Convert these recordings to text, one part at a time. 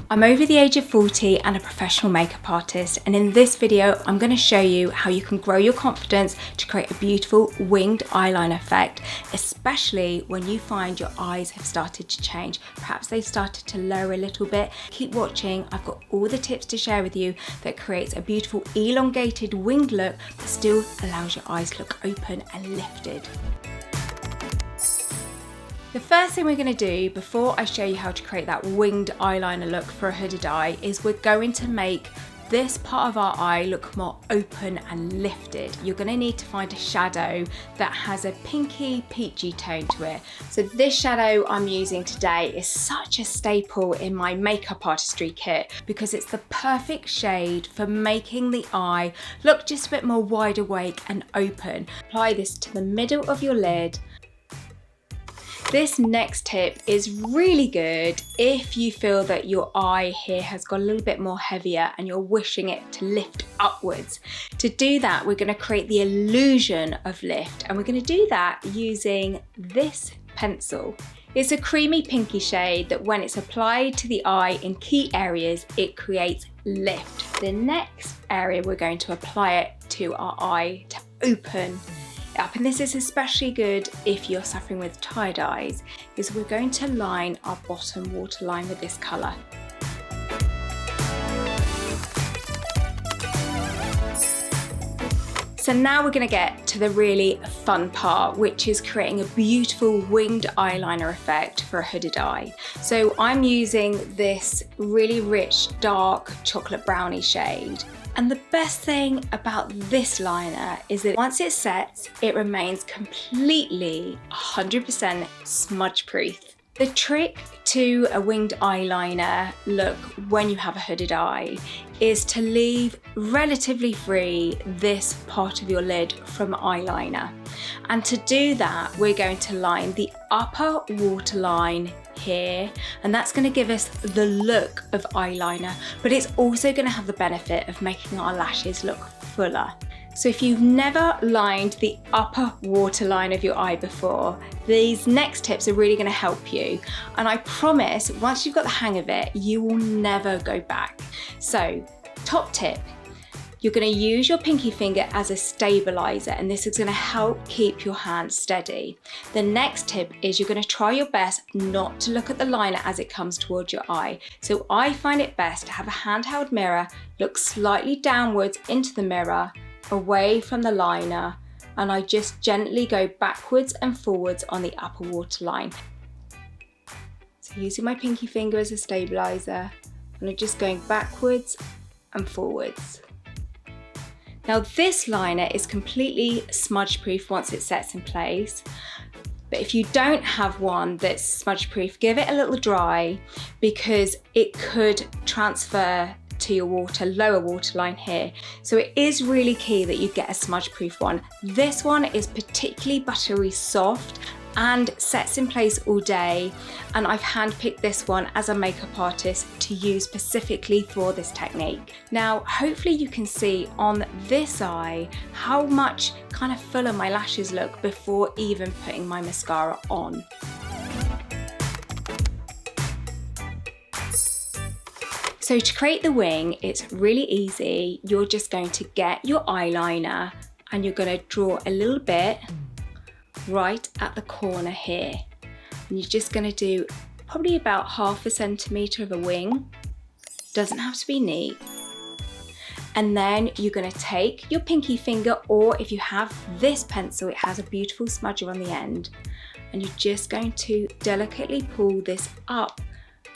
I'm over the age of 40 and a professional makeup artist, and in this video I'm going to show you how you can grow your confidence to create a beautiful winged eyeliner effect, especially when you find your eyes have started to change. Perhaps they've started to lower a little bit. Keep watching, I've got all the tips to share with you that creates a beautiful elongated winged look that still allows your eyes to look open and lifted. The first thing we're going to do before I show you how to create that winged eyeliner look for a hooded eye is we're going to make this part of our eye look more open and lifted. You're going to need to find a shadow that has a pinky peachy tone to it. So this shadow I'm using today is such a staple in my makeup artistry kit because it's the perfect shade for making the eye look just a bit more wide awake and open. Apply this to the middle of your lid. This next tip is really good if you feel that your eye here has got a little bit more heavier and you're wishing it to lift upwards. To do that, we're going to create the illusion of lift, and we're going to do that using this pencil. It's a creamy pinky shade that when it's applied to the eye in key areas, it creates lift. The next area we're going to apply it to our eye to open up, and this is especially good if you're suffering with tired eyes, is we're going to line our bottom waterline with this colour. So now we're going to get to the really fun part, which is creating a beautiful winged eyeliner effect for a hooded eye. So I'm using this really rich dark chocolate brownie shade. And the best thing about this liner is that once it sets, it remains completely 100% smudge proof. The trick to a winged eyeliner look when you have a hooded eye is to leave relatively free this part of your lid from eyeliner. And to do that, we're going to line the upper waterline here, and that's going to give us the look of eyeliner, but it's also going to have the benefit of making our lashes look fuller. So if you've never lined the upper waterline of your eye before, these next tips are really going to help you, and I promise once you've got the hang of it, you will never go back. So top tip, you're going to use your pinky finger as a stabilizer, and this is going to help keep your hand steady. The next tip is you're going to try your best not to look at the liner as it comes towards your eye. So I find it best to have a handheld mirror, look slightly downwards into the mirror, away from the liner, and I just gently go backwards and forwards on the upper waterline. So using my pinky finger as a stabilizer, and I'm just going backwards and forwards. Now this liner is completely smudge proof once it sets in place, but if you don't have one that's smudge proof, give it a little dry because it could transfer to your lower waterline here. So it is really key that you get a smudge proof one. This one is particularly buttery soft and sets in place all day, and I've handpicked this one as a makeup artist to use specifically for this technique. Now hopefully you can see on this eye how much kind of fuller my lashes look before even putting my mascara on. So to create the wing, it's really easy. You're just going to get your eyeliner and you're going to draw a little bit right at the corner here. And you're just going to do probably about 1/2 centimetre of a wing. Doesn't have to be neat. And then you're going to take your pinky finger, or if you have this pencil, it has a beautiful smudger on the end. And you're just going to delicately pull this up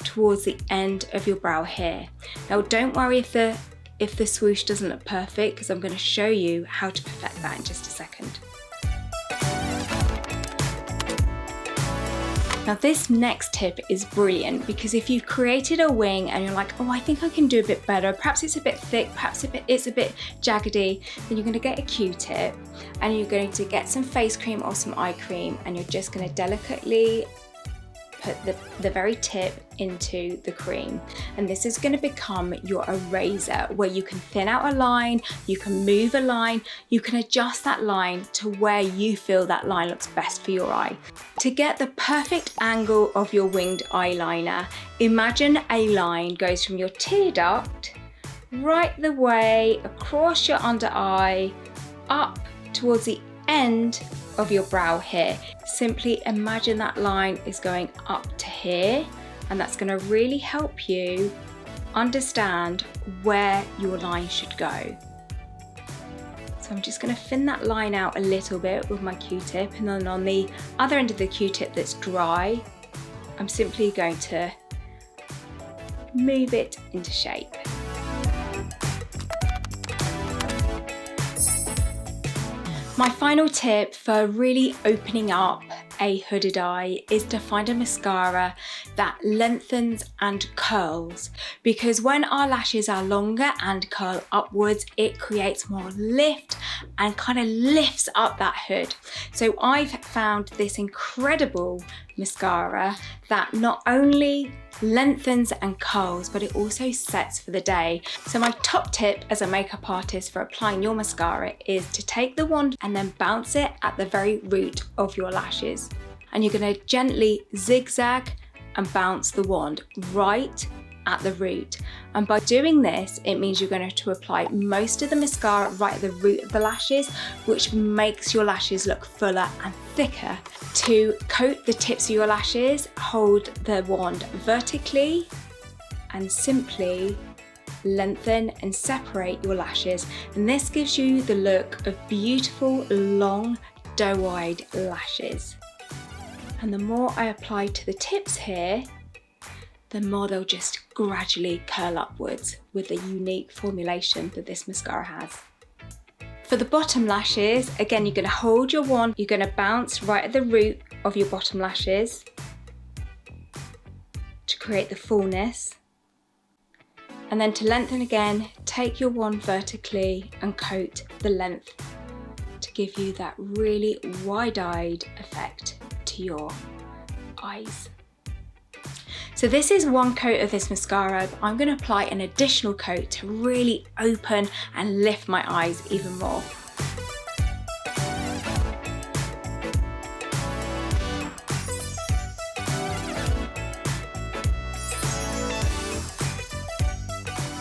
towards the end of your brow hair. Now don't worry if the swoosh doesn't look perfect, because I'm going to show you how to perfect that in just a second. Now this next tip is brilliant because if you've created a wing and you're like, oh, I think I can do a bit better, perhaps it's a bit thick, perhaps it's a bit jaggedy, then you're going to get a Q-tip and you're going to get some face cream or some eye cream, and you're just going to delicately put the very tip into the cream, and this is going to become your eraser, where you can thin out a line, you can move a line, you can adjust that line to where you feel that line looks best for your eye. To get the perfect angle of your winged eyeliner, imagine a line goes from your tear duct right the way across your under eye up towards the end of your brow here. Simply imagine that line is going up to here, and that's going to really help you understand where your line should go. So I'm just going to thin that line out a little bit with my Q-tip, and then on the other end of the Q-tip that's dry, I'm simply going to move it into shape. My final tip for really opening up a hooded eye is to find a mascara that lengthens and curls, because when our lashes are longer and curl upwards, it creates more lift and kind of lifts up that hood. So I've found this incredible mascara that not only lengthens and curls, but it also sets for the day. So my top tip as a makeup artist for applying your mascara is to take the wand and then bounce it at the very root of your lashes. And you're going to gently zigzag and bounce the wand right at the root. And by doing this, it means you're going to apply most of the mascara right at the root of the lashes, which makes your lashes look fuller and thicker. To coat the tips of your lashes, hold the wand vertically and simply lengthen and separate your lashes. And this gives you the look of beautiful, long, doe-eyed lashes. And the more I apply to the tips here, the more they'll just gradually curl upwards with the unique formulation that this mascara has. For the bottom lashes, again, you're going to hold your wand, you're going to bounce right at the root of your bottom lashes to create the fullness. And then to lengthen again, take your wand vertically and coat the length to give you that really wide-eyed effect to your eyes. So this is one coat of this mascara, but I'm going to apply an additional coat to really open and lift my eyes even more.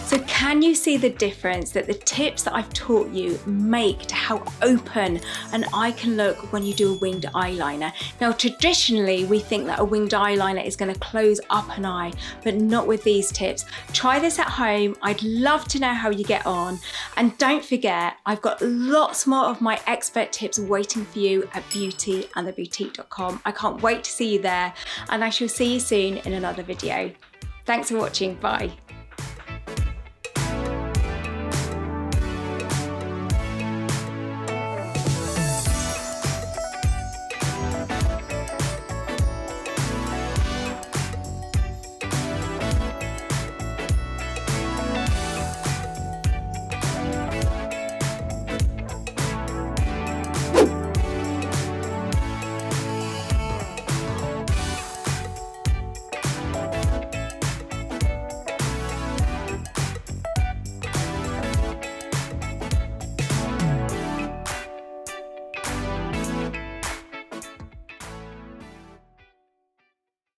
So can you see the difference that the tips that I've taught you make to how open an eye can look when you do a winged eyeliner? Now, traditionally, we think that a winged eyeliner is going to close up an eye, but not with these tips. Try this at home. I'd love to know how you get on. And don't forget, I've got lots more of my expert tips waiting for you at beautyandtheboutique.com. I can't wait to see you there, and I shall see you soon in another video. Thanks for watching. Bye.